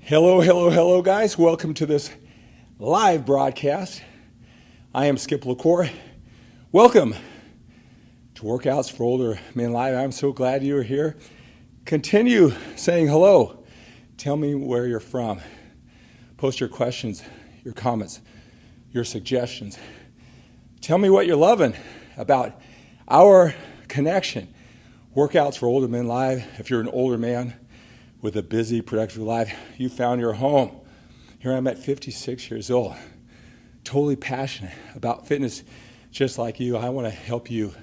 Hello, hello, hello, guys. Welcome to this live broadcast. I am Skip LaCour. Welcome to Workouts for Older Men Live. I'm so glad you're here. Continue saying hello. Tell me where you're from. Post your questions, your comments, your suggestions. Tell me what you're loving about our connection. Workouts for Older Men Live. If you're an older man with a busy, productive life, you found your home. Here I'm at 56 years old, totally passionate about fitness just like you. I want to help you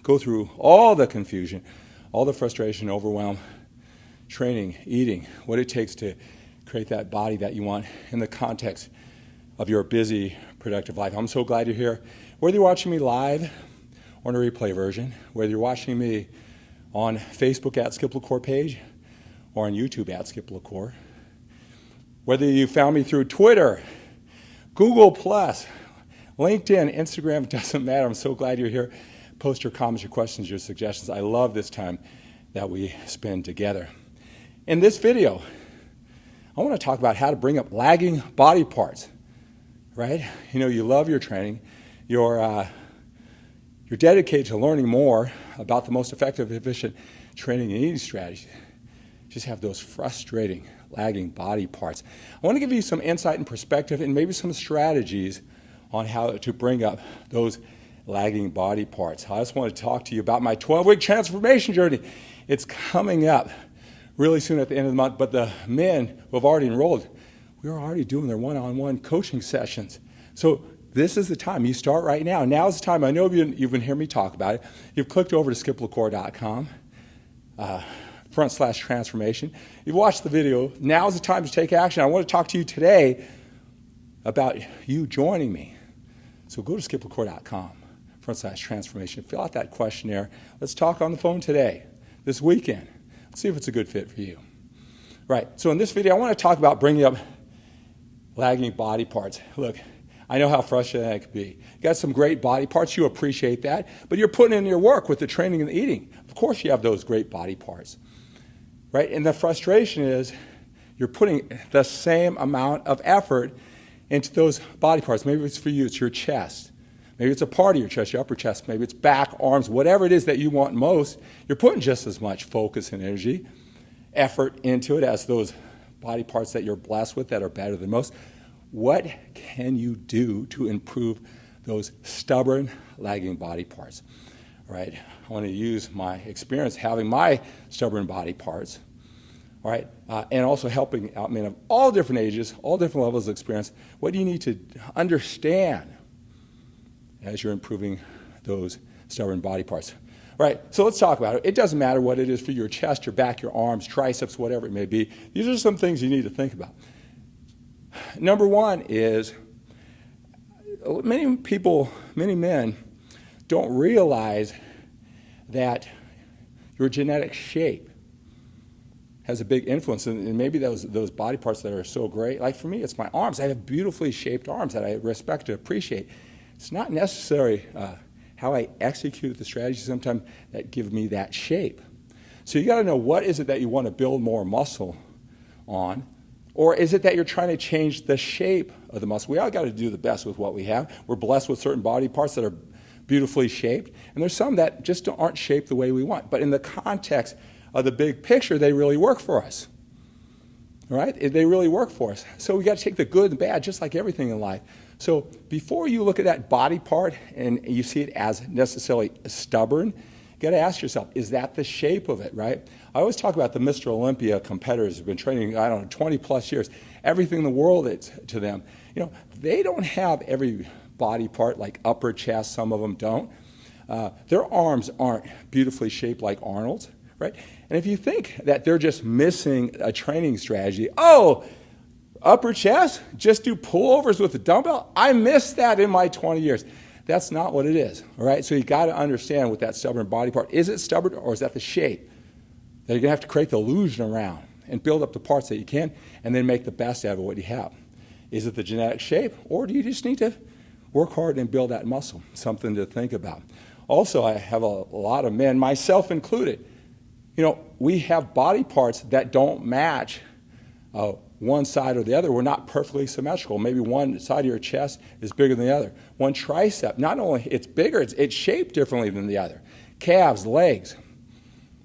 go through all the confusion, all the frustration, overwhelm, training, eating, what it takes to create that body that you want in the context of your busy, productive life. I'm so glad you're here. Whether you're watching me live or in a replay version, whether you're watching me on Facebook at Skip LaCour page or on YouTube at Skip LaCour. Whether you found me through Twitter, Google+, LinkedIn, Instagram, it doesn't matter. I'm so glad you're here. Post your comments, your questions, your suggestions. I love this time that we spend together. In this video, I want to talk about how to bring up lagging body parts, right? You know, you love your training. You're dedicated to learning more about the most effective, efficient training and eating strategies. Just have those frustrating, lagging body parts. I want to give you some insight and perspective and maybe some strategies on how to bring up those lagging body parts. I just want to talk to you about my 12-week transformation journey. It's coming up really soon at the end of the month, but the men who have already enrolled, we're already doing their one-on-one coaching sessions. So this is the time. You start right now. Now's the time. I know you've been hearing me talk about it. You've clicked over to skiplacour.com, /transformation. You've watched the video. Now's the time to take action. I want to talk to you today about you joining me. So go to skiplacour.com, /transformation. Fill out that questionnaire. Let's talk on the phone today, this weekend. Let's see if it's a good fit for you. Right. So in this video, I want to talk about bringing up lagging body parts. Look, I know how frustrating that could be. You got some great body parts, you appreciate that, but you're putting in your work with the training and the eating. Of course you have those great body parts, right? And the frustration is you're putting the same amount of effort into those body parts. Maybe it's for you, it's your chest. Maybe it's a part of your chest, your upper chest. Maybe it's back, arms, whatever it is that you want most. You're putting just as much focus and energy, effort into it as those body parts that you're blessed with that are better than most. What can you do to improve those stubborn, lagging body parts? All right, I want to use my experience having my stubborn body parts, all right, and also helping out men of all different ages, all different levels of experience. What do you need to understand as you're improving those stubborn body parts? All right, so let's talk about it. It doesn't matter what it is for your chest, your back, your arms, triceps, whatever it may be. These are some things you need to think about. Number one is many people, many men don't realize that your genetic shape has a big influence, and maybe those body parts that are so great. Like for me, it's my arms. I have beautifully shaped arms that I respect and appreciate. It's not necessarily how I execute the strategies sometimes that give me that shape. So you got to know, what is it that you want to build more muscle on? Or is it that you're trying to change the shape of the muscle? We all got to do the best with what we have. We're blessed with certain body parts that are beautifully shaped, and there's some that just aren't shaped the way we want. But in the context of the big picture, they really work for us. All right? They really work for us. So we got to take the good and the bad, just like everything in life. So before you look at that body part and you see it as necessarily stubborn, you got to ask yourself, is that the shape of it, right? I always talk about the Mr. Olympia competitors who've been training, 20 plus years. Everything in the world is to them. You know, they don't have every body part like upper chest. Some of them don't. Their arms aren't beautifully shaped like Arnold's, right? And if you think that they're just missing a training strategy, upper chest, just do pullovers with a dumbbell. I missed that in my 20 years. That's not what it is, all right? So you got to understand with that stubborn body part, is it stubborn or is that the shape that you're going to have to create the illusion around and build up the parts that you can and then make the best out of what you have? Is it the genetic shape, or do you just need to work hard and build that muscle? Something to think about. Also, I have a lot of men, myself included, we have body parts that don't match one side or the other, we're not perfectly symmetrical. Maybe one side of your chest is bigger than the other. One tricep, not only it's bigger, it's shaped differently than the other. Calves, legs,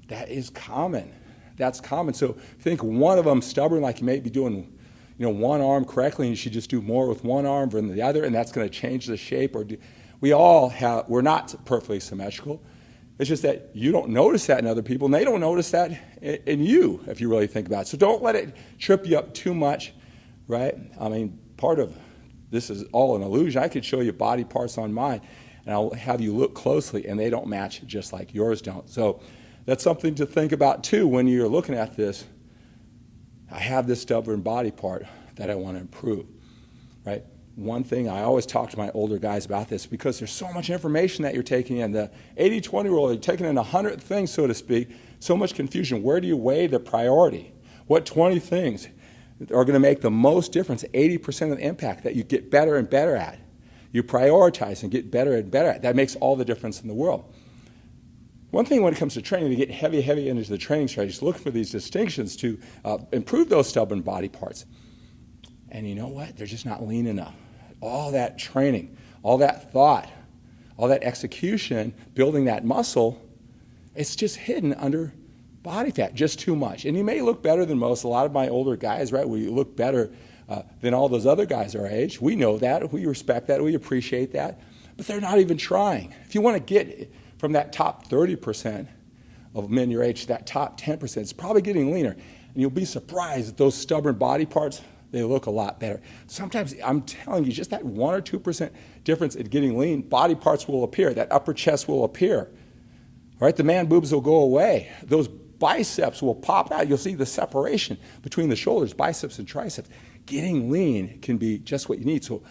that is common. That's common. So think one of them stubborn, like you may be doing one arm correctly, and you should just do more with one arm than the other, and that's going to change the shape. We're not perfectly symmetrical. It's just that you don't notice that in other people, and they don't notice that in you, if you really think about it. So don't let it trip you up too much, right? I mean, part of this is all an illusion. I could show you body parts on mine, and I'll have you look closely, and they don't match just like yours don't. So that's something to think about, too, when you're looking at this. I have this stubborn body part that I want to improve, right? One thing I always talk to my older guys about this, because there's so much information that you're taking in. The 80-20 rule, you're taking in 100 things, so to speak, so much confusion. Where do you weigh the priority? What 20 things are going to make the most difference, 80% of the impact that you get better and better at? You prioritize and get better and better at. That makes all the difference in the world. One thing when it comes to training, to get heavy into the training strategies, look for these distinctions to improve those stubborn body parts. And you know what? They're just not lean enough. All that training, all that thought, all that execution, building that muscle, it's just hidden under body fat, just too much. And you may look better than most. A lot of my older guys, right, we look better than all those other guys our age. We know that. We respect that. We appreciate that. But they're not even trying. If you want to get from that top 30% of men your age to that top 10%, it's probably getting leaner. And you'll be surprised that those stubborn body parts, they look a lot better. Sometimes, I'm telling you, just that 1 or 2% difference in getting lean, body parts will appear. That upper chest will appear. All right, the man boobs will go away. Those biceps will pop out. You'll see the separation between the shoulders, biceps and triceps. Getting lean can be just what you need. So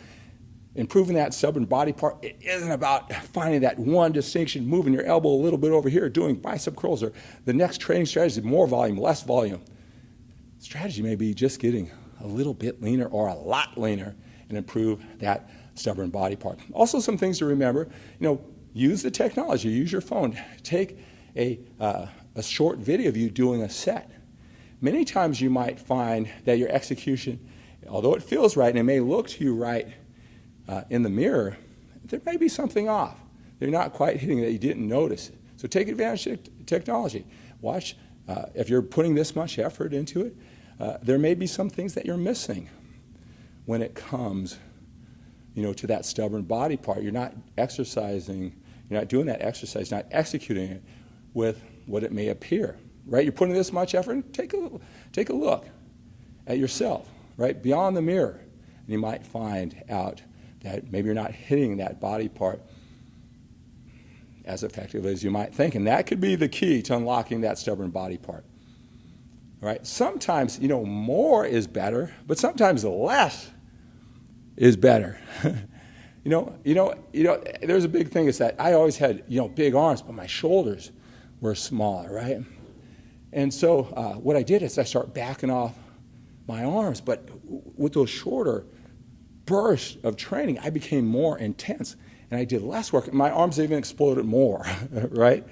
improving that stubborn body part, it isn't about finding that one distinction, moving your elbow a little bit over here, doing bicep curls, or the next training strategy is more volume, less volume. Strategy may be just getting a little bit leaner or a lot leaner and improve that stubborn body part. Also, some things to remember, use the technology, use your phone. Take a short video of you doing a set. Many times you might find that your execution, although it feels right and it may look to you right in the mirror, there may be something off. They're not quite hitting that you didn't notice it. So take advantage of technology. Watch, if you're putting this much effort into it, there may be some things that you're missing when it comes, to that stubborn body part. You're not exercising, you're not doing that exercise, not executing it with what it may appear, right? You're putting this much effort, take a look at yourself, right, beyond the mirror, and you might find out that maybe you're not hitting that body part as effectively as you might think, and that could be the key to unlocking that stubborn body part. All right? Sometimes, more is better, but sometimes less is better. There's a big thing is that I always had, big arms, but my shoulders were smaller, right? And so what I did is I started backing off my arms, but with those shorter bursts of training, I became more intense, and I did less work. My arms even exploded more, right?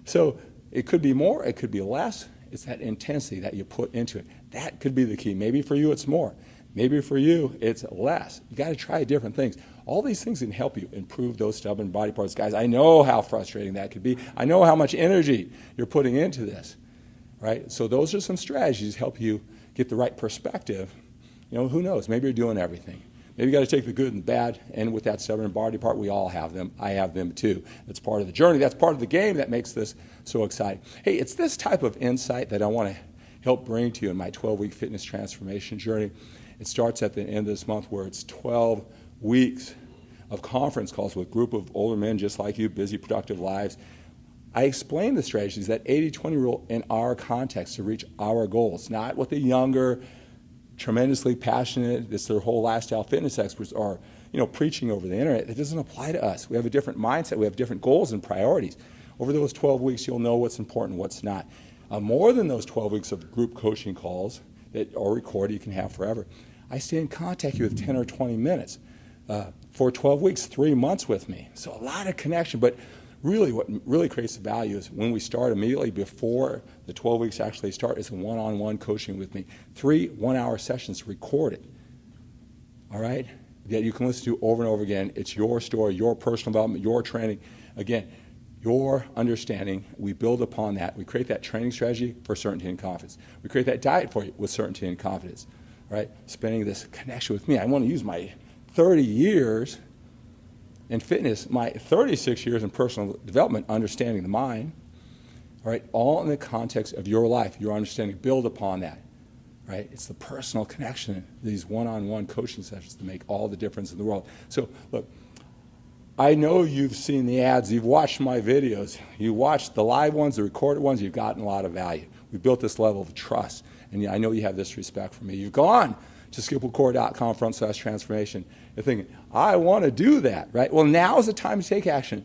So it could be more, it could be less. It's that intensity that you put into it. That could be the key. Maybe for you it's more. Maybe for you it's less. You got to try different things. All these things can help you improve those stubborn body parts. Guys, I know how frustrating that could be. I know how much energy you're putting into this, right? So those are some strategies to help you get the right perspective. Who knows? Maybe you're doing everything. Maybe you got to take the good and the bad, and with that stubborn body part, we all have them. I have them too. That's part of the journey. That's part of the game that makes this so exciting. Hey, it's this type of insight that I want to help bring to you in my 12-week fitness transformation journey. It starts at the end of this month, where it's 12 weeks of conference calls with a group of older men just like you, busy, productive lives. I explain the strategies, that 80-20 rule, in our context to reach our goals, not what the younger, tremendously passionate, this their whole lifestyle fitness experts are, preaching over the internet. It doesn't apply to us. We have a different mindset. We have different goals and priorities. Over those 12 weeks, you'll know what's important and what's not. More than those 12 weeks of group coaching calls that are recorded, you can have forever. I stay in contact with you with 10 or 20 minutes for 12 weeks, 3 months with me. So a lot of connection. But Really, what really creates the value is when we start immediately before the 12 weeks actually start is a one-on-one coaching with me. 3 one-hour sessions recorded, all right, that you can listen to over and over again. It's your story, your personal development, your training. Again, your understanding, we build upon that. We create that training strategy for certainty and confidence. We create that diet for you with certainty and confidence, right? Spending this connection with me. I want to use my 30 years in fitness, my 36 years in personal development, understanding the mind, all right, all in the context of your life, your understanding. Build upon that, right? It's the personal connection, these one-on-one coaching sessions that make all the difference in the world. So, look, I know you've seen the ads, you've watched my videos, you watched the live ones, the recorded ones, you've gotten a lot of value. We've built this level of trust, and I know you have this respect for me. You've gone to skiplecore.com/transformation. You're thinking, I want to do that, right? Well, now is the time to take action.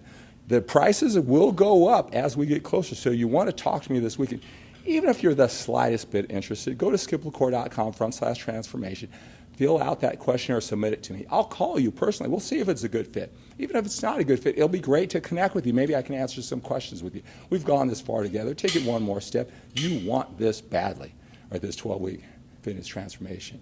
The prices will go up as we get closer, so you want to talk to me this weekend. Even if you're the slightest bit interested, go to skiplecore.com/transformation. Fill out that questionnaire, submit it to me. I'll call you personally. We'll see if it's a good fit. Even if it's not a good fit, it'll be great to connect with you. Maybe I can answer some questions with you. We've gone this far together. Take it one more step. You want this badly, right? This 12-week fitness transformation.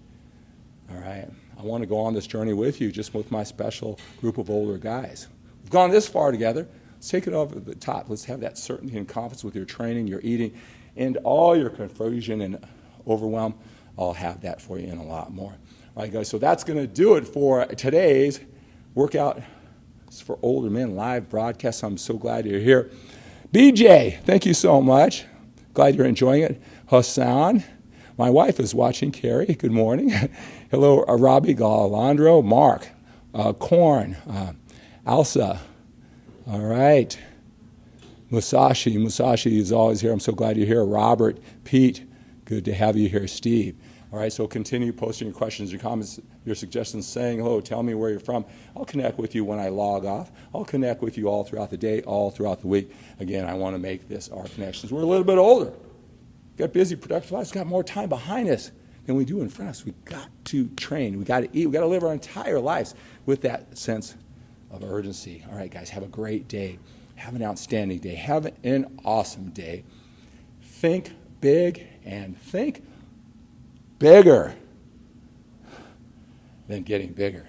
All right? I want to go on this journey with you, just with my special group of older guys. We've gone this far together. Let's take it over the top. Let's have that certainty and confidence with your training, your eating, and all your confusion and overwhelm. I'll have that for you and a lot more. All right, guys, so that's going to do it for today's workout for older men live broadcast. I'm so glad you're here. BJ, thank you so much. Glad you're enjoying it. Hassan, my wife is watching. Carrie, good morning. Hello, Robbie Galandro, Mark, Korn, Alsa. All right. Musashi is always here. I'm so glad you're here. Robert, Pete, good to have you here. Steve. All right, so continue posting your questions, your comments, your suggestions, saying hello, tell me where you're from. I'll connect with you when I log off. I'll connect with you all throughout the day, all throughout the week. Again, I want to make this our connections. We're a little bit older. We've got busy, productive lives. We've got more time behind us than we do in front of us. We've got to train. We've got to eat. We've got to live our entire lives with that sense of urgency. All right, guys, have a great day. Have an outstanding day. Have an awesome day. Think big and think bigger than getting bigger.